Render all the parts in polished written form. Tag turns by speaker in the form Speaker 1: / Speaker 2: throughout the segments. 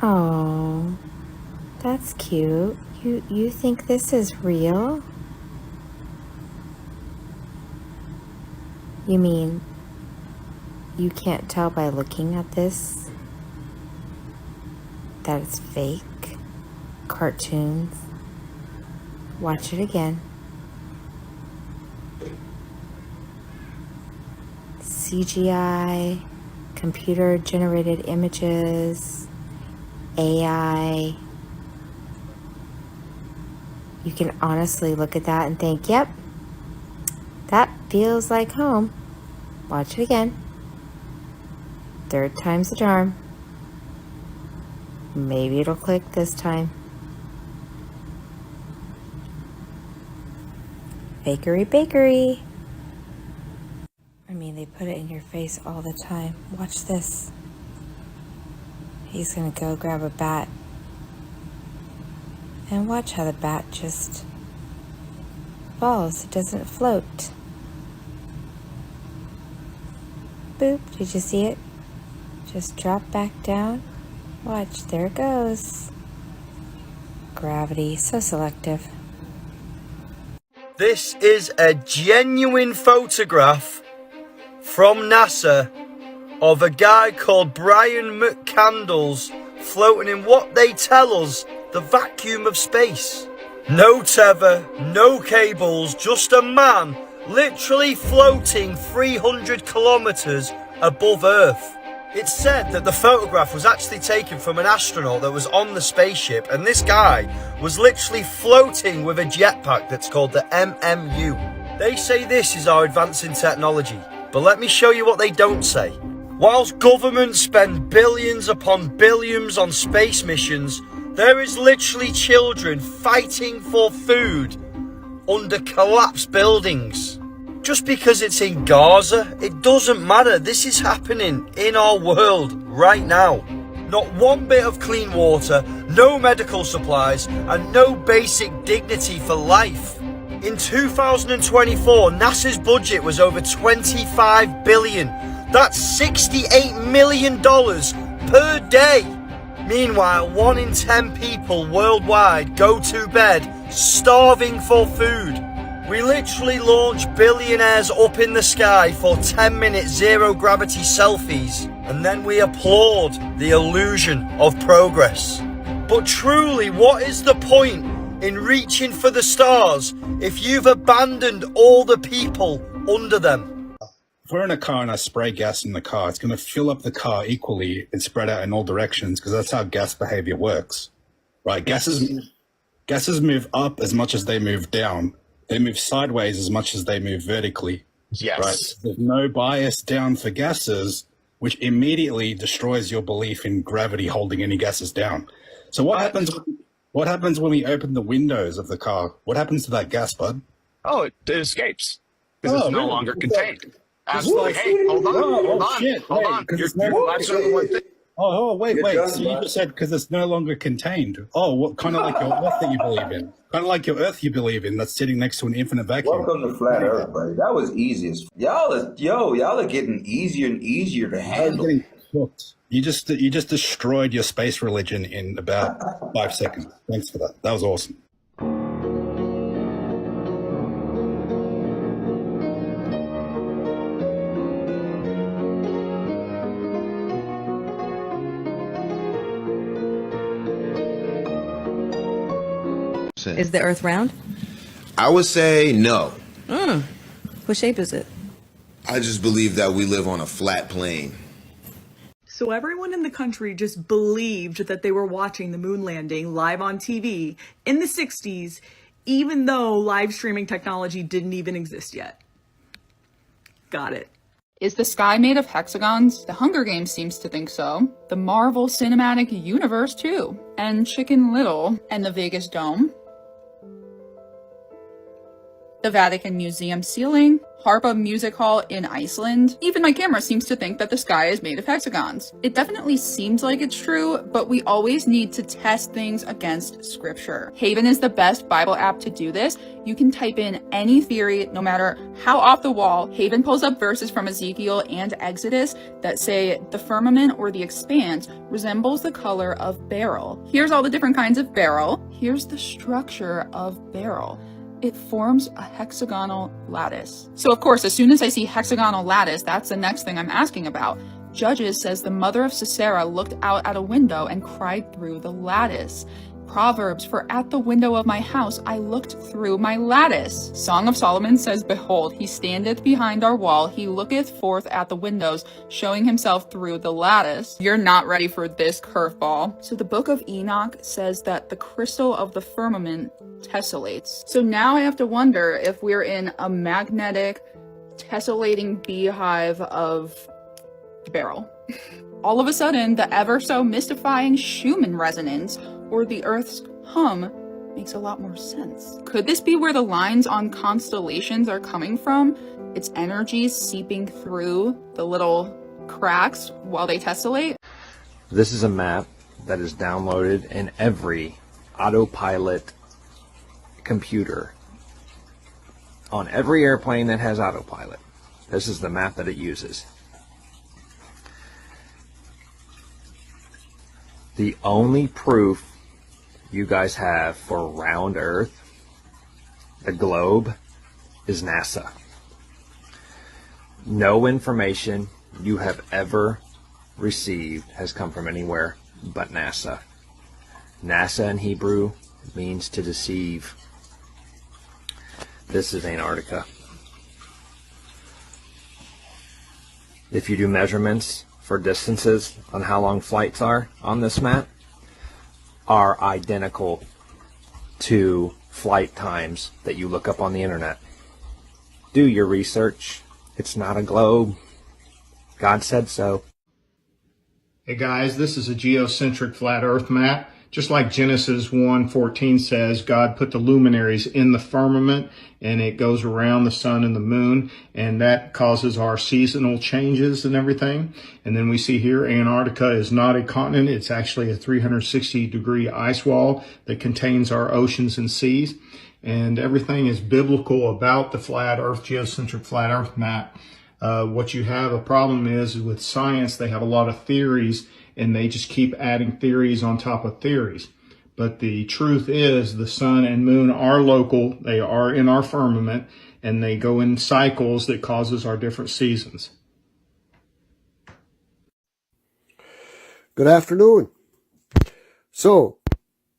Speaker 1: Oh, that's cute. You think this is real? You mean you can't tell by looking at this that it's fake? Cartoons? Watch it again. CGI, computer-generated images, AI. You can honestly look at that and think, yep, that feels like home. Watch it again. Third time's the charm. Maybe it'll click this time. Bakery. I mean, they put it in your face all the time. Watch this. He's gonna go grab a bat. And watch how the bat just falls. It doesn't float. Boop. Did you see it? Just drop back down. Watch. There it goes. Gravity. So selective.
Speaker 2: This is a genuine photograph from NASA of a guy called Brian McCandles floating in what they tell us the vacuum of space. No tether, no cables, just a man literally floating 300 kilometers above Earth. It's said that the photograph was actually taken from an astronaut that was on the spaceship, and this guy was literally floating with a jetpack that's called the MMU. They say this is our advancing technology, but let me show you what they don't say. Whilst governments spend billions upon billions on space missions, there is literally children fighting for food under collapsed buildings. Just because it's in Gaza, it doesn't matter. This is happening in our world right now. Not one bit of clean water, no medical supplies, and no basic dignity for life. In 2024, NASA's budget was over $25 billion. That's $68 million per day. Meanwhile, 1 in 10 people worldwide go to bed starving for food. We literally launch billionaires up in the sky for 10-minute zero-gravity selfies, and then we applaud the illusion of progress. But truly, what is the point in reaching for the stars if you've abandoned all the people under them?
Speaker 3: If we're in a car and I spray gas in the car, it's going to fill up the car equally and spread out in all directions because that's how gas behavior works, right? Gases move up as much as they move down. They move sideways as much as they move vertically.
Speaker 4: Yes.
Speaker 3: Right? There's no bias down for gases, which immediately destroys your belief in gravity holding any gases down. So what happens when we open the windows of the car? What happens to that gas, bud?
Speaker 4: Oh, it escapes because it's no
Speaker 3: really?
Speaker 4: longer contained. Like, hey, hold on. That's only one thing.
Speaker 3: Wait. So you just said because it's no longer contained. Oh, what kind of like your Earth that you believe in? Kind of like your Earth you believe in that's sitting next to an infinite vacuum.
Speaker 5: Welcome to Flat Earth, buddy. That was easy as y'all are getting easier and easier to handle.
Speaker 3: Getting cooked. You just destroyed your space religion in about 5 seconds. Thanks for that. That was awesome.
Speaker 6: Is the Earth round?
Speaker 7: I would say no.
Speaker 6: What shape is it?
Speaker 7: I just believe that we live on a flat plane.
Speaker 8: So everyone in the country just believed that they were watching the moon landing live on TV in the 60s, even though live streaming technology didn't even exist yet. Got it.
Speaker 9: Is the sky made of hexagons? The Hunger Games seems to think so. The Marvel Cinematic Universe too. And Chicken Little and the Vegas Dome. the Vatican Museum ceiling, Harpa Music Hall in Iceland. Even my camera seems to think that the sky is made of hexagons. It definitely seems like it's true, but we always need to test things against scripture. Haven is the best Bible app to do this. You can type in any theory, no matter how off the wall. Haven pulls up verses from Ezekiel and Exodus that say the firmament or the expanse resembles the color of beryl. Here's all the different kinds of beryl. Here's the structure of beryl. It forms a hexagonal lattice. So of course, as soon as I see hexagonal lattice, that's the next thing I'm asking about. Judges says the mother of Sisera looked out at a window and cried through the lattice. Proverbs, for at the window of my house I looked through my lattice. Song of Solomon says, behold, he standeth behind our wall, he looketh forth at the windows, showing himself through the lattice. You're not ready for this curveball. So the book of Enoch says that the crystal of the firmament tessellates. So now I have to wonder if we're in a magnetic tessellating beehive of beryl. All of a sudden, the ever so mystifying Schumann resonance, or the Earth's hum, makes a lot more sense. Could this be where the lines on constellations are coming from? Its energies seeping through the little cracks while they tessellate?
Speaker 10: This is a map that is downloaded in every autopilot computer on every airplane that has autopilot. This is the map that it uses. The only proof you guys have for round Earth, the globe, is NASA. No information you have ever received has come from anywhere but NASA. NASA in Hebrew means to deceive. This is Antarctica. If you do measurements for distances on how long flights are on this map, are identical to flight times that you look up on the internet. Do your research. It's not a globe. God said so.
Speaker 11: Hey guys, this is a geocentric flat earth map. Just like Genesis 1:14 says, God put the luminaries in the firmament and it goes around the sun and the moon, and that causes our seasonal changes and everything. And then we see here Antarctica is not a continent. It's actually a 360-degree ice wall that contains our oceans and seas. And everything is biblical about the flat earth, geocentric flat earth map. What you have a problem is with science, they have a lot of theories and they just keep adding theories on top of theories. But the truth is the sun and moon are local. They are in our firmament and they go in cycles that causes our different seasons.
Speaker 12: Good afternoon. So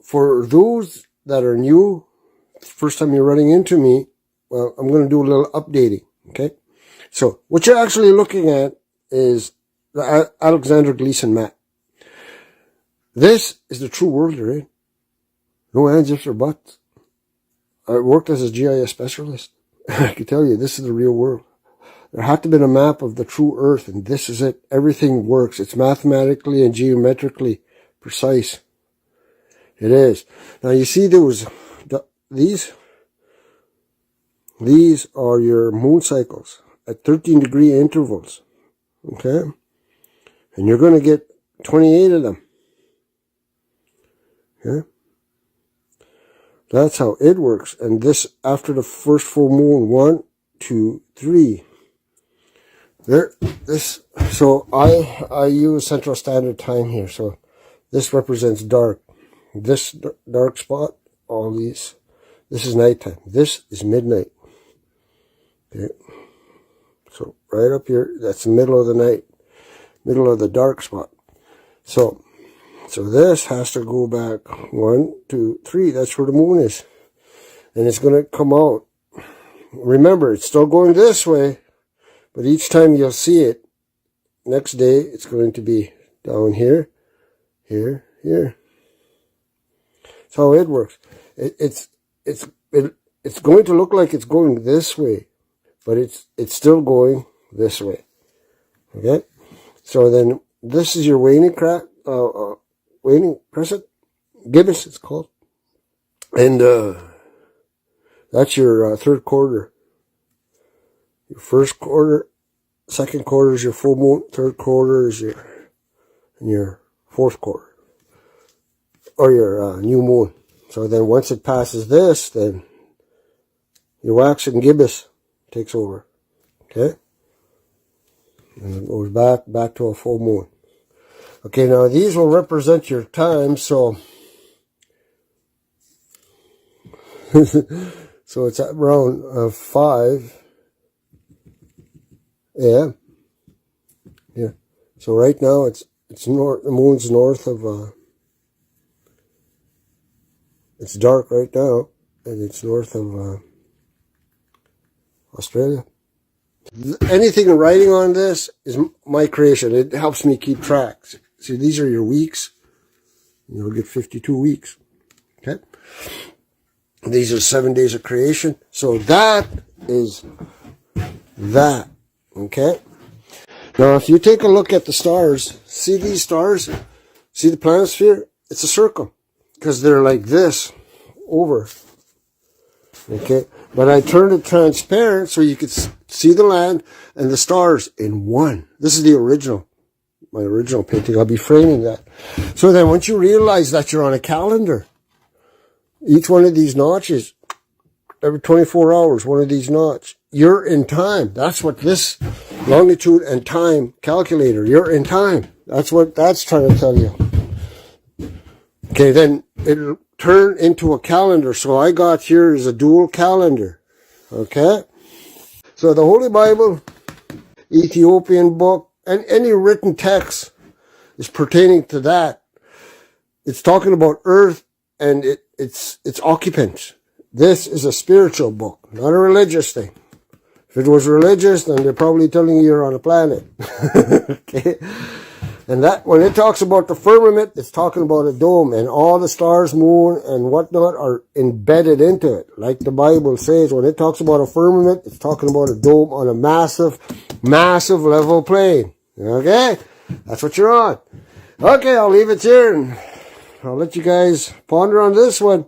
Speaker 12: for those that are new, first time you're running into me, well, I'm going to do a little updating. Okay. So what you're actually looking at is the Alexander Gleason map. This is the true world you're in. No ands, ifs, or buts. I worked as a GIS specialist. I can tell you, this is the real world. There had to be a map of the true Earth, and this is it. Everything works. It's mathematically and geometrically precise. It is. Now you see these are your moon cycles at 13-degree intervals. Okay? And you're going to get 28 of them. Okay? That's how it works. And this, after the first full moon, 1, 2, 3. There, this, so I use Central Standard Time here. So this represents dark. This dark spot, all these, this is nighttime. This is midnight. Okay. So right up here, that's the middle of the night, middle of the dark spot. So this has to go back 1, 2, 3. That's where the moon is. And it's going to come out. Remember, it's still going this way, but each time you'll see it, next day, it's going to be down here, here, here. That's how it works. It's going to look like it's going this way, but it's still going this way. Okay? So then this is your waning crescent, gibbous it's called. And That's your third quarter. Your first quarter, second quarter is your full moon, third quarter is your fourth quarter, or your new moon. So then once it passes this, then your wax and gibbous takes over. Okay? And it goes back to a full moon. Okay, now these will represent your time, so so it's at around 5 a.m. Yeah. So right now it's north. The moon's north of. It's dark right now, and it's north of Australia. Anything in writing on this is my creation. It helps me keep track. See, these are your weeks. You'll get 52 weeks. Okay. These are 7 days of creation. So that is that. Okay. Now, if you take a look at the stars, see these stars? See the planisphere? It's a circle. Because they're like this over. Okay. But I turned it transparent so you could see the land and the stars in one. This is the original. My original painting. I'll be framing that. So then once you realize that you're on a calendar, each one of these notches, every 24 hours, one of these notches, you're in time. That's what this longitude and time calculator, you're in time. That's what that's trying to tell you. Okay, then it'll turn into a calendar. So I got here is a dual calendar. Okay? So the Holy Bible, Ethiopian book, and any written text is pertaining to that. It's talking about Earth and its occupants. This is a spiritual book, not a religious thing. If it was religious, then they're probably telling you you're on a planet. Okay? And that, when it talks about the firmament, it's talking about a dome, and all the stars, moon, and whatnot are embedded into it. Like the Bible says, when it talks about a firmament, it's talking about a dome on a massive, massive level plane. Okay? That's what you're on. Okay, I'll leave it here, and I'll let you guys ponder on this one.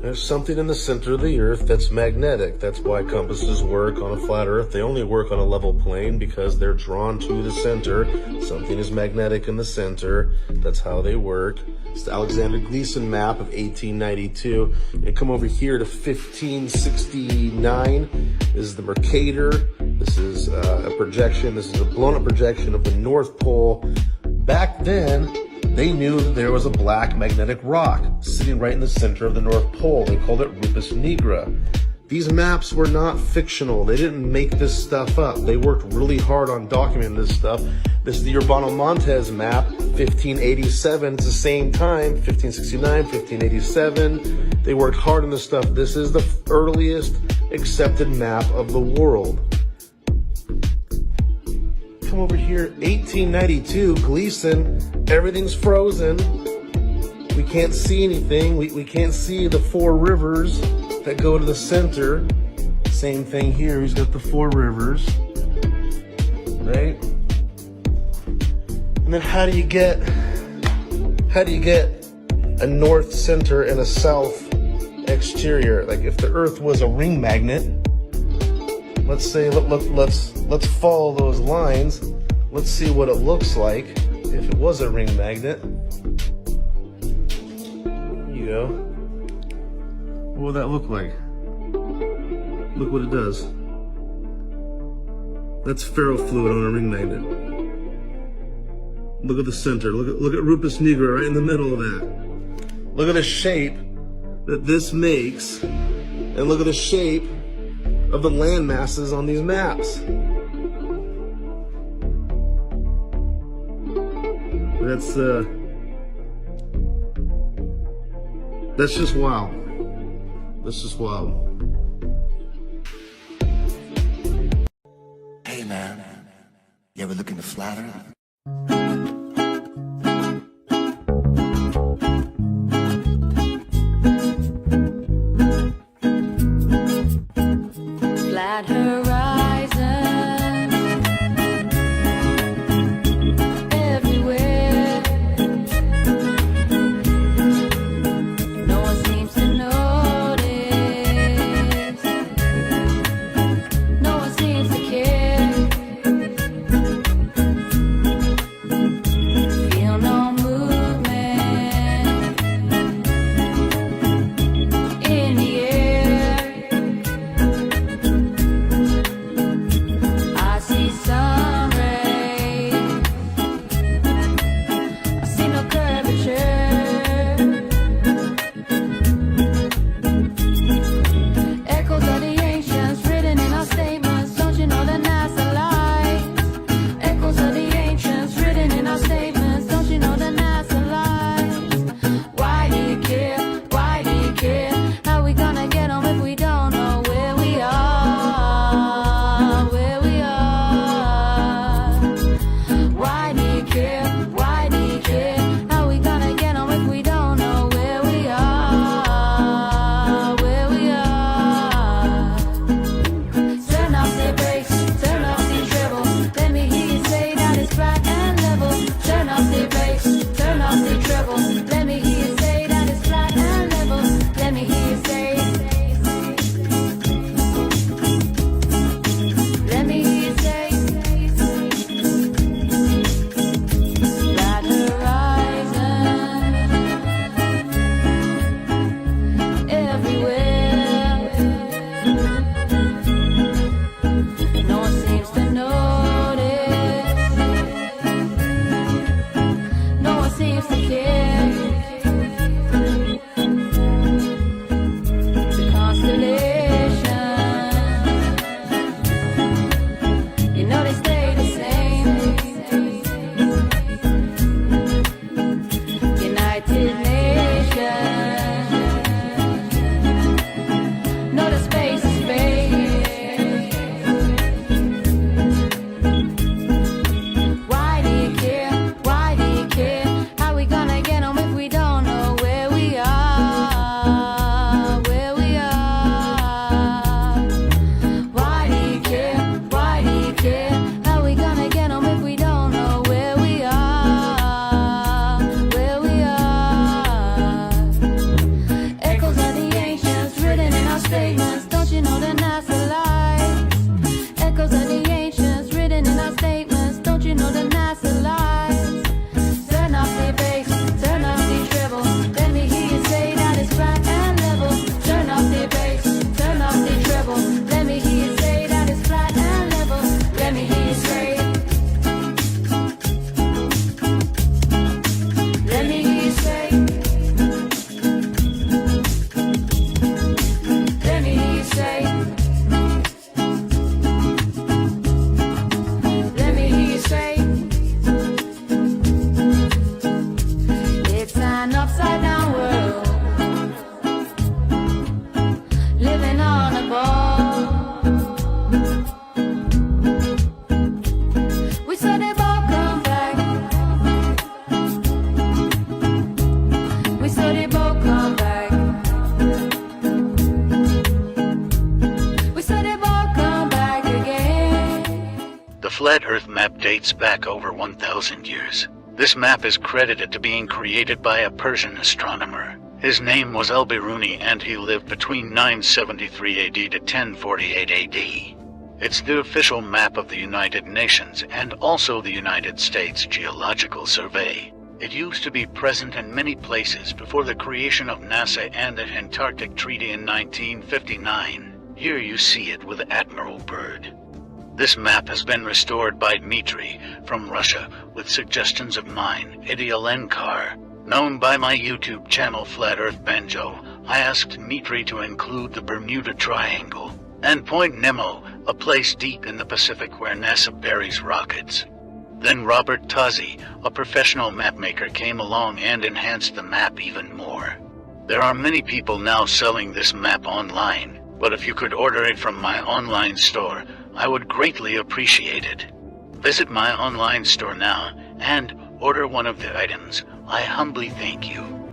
Speaker 13: There's something in the center of the Earth that's magnetic. That's why compasses work on a flat Earth. They only work on a level plane because they're drawn to the center. Something is magnetic in the center. That's how they work. It's the Alexander Gleason map of 1892. And come over here to 1569. This is the Mercator. This is a projection. This is a blown-up projection of the North Pole. Back then, they knew that there was a black magnetic rock sitting right in the center of the North Pole. They called it Rupus Nigra. These maps were not fictional. They didn't make this stuff up. They worked really hard on documenting this stuff. This is the Urbano Montes map, 1587. It's the same time, 1569, 1587. They worked hard on this stuff. This is the earliest accepted map of the world. Come over here, 1892, Gleason, everything's frozen. We can't see anything. We can't see the 4 rivers that go to the center. Same thing here, he's got the 4 rivers, right? And then how do you get a north center and a south exterior? Like if the Earth was a ring magnet, let's say, let's follow those lines. Let's see what it looks like if it was a ring magnet. There you go. What would that look like? Look what it does. That's ferrofluid on a ring magnet. Look at the center. Look at Rupus Nigra right in the middle of that. Look at the shape that this makes, and look at the shape of the land masses on these maps. That's just wild. That's just wild.
Speaker 14: Hey man, you ever look in the flat Earth?
Speaker 15: Flat horizon everywhere. No one seems to notice. flat Earth map dates back over 1,000 years. This map is credited to being created by a Persian astronomer. His name was Al-Biruni, and he lived between 973 AD to 1048 AD. It's the official map of the United Nations and also the United States Geological Survey. It used to be present in many places before the creation of NASA and the Antarctic Treaty in 1959. Here you see it with Admiral Byrd. This map has been restored by Dmitry from Russia with suggestions of mine, Idialenkar. Known by my YouTube channel Flat Earth Banjo, I asked Dmitry to include the Bermuda Triangle and Point Nemo, a place deep in the Pacific where NASA buries rockets. Then Robert Tozzi, a professional mapmaker, came along and enhanced the map even more. There are many people now selling this map online, but if you could order it from my online store, I would greatly appreciate it. Visit my online store now and order one of the items. I humbly thank you.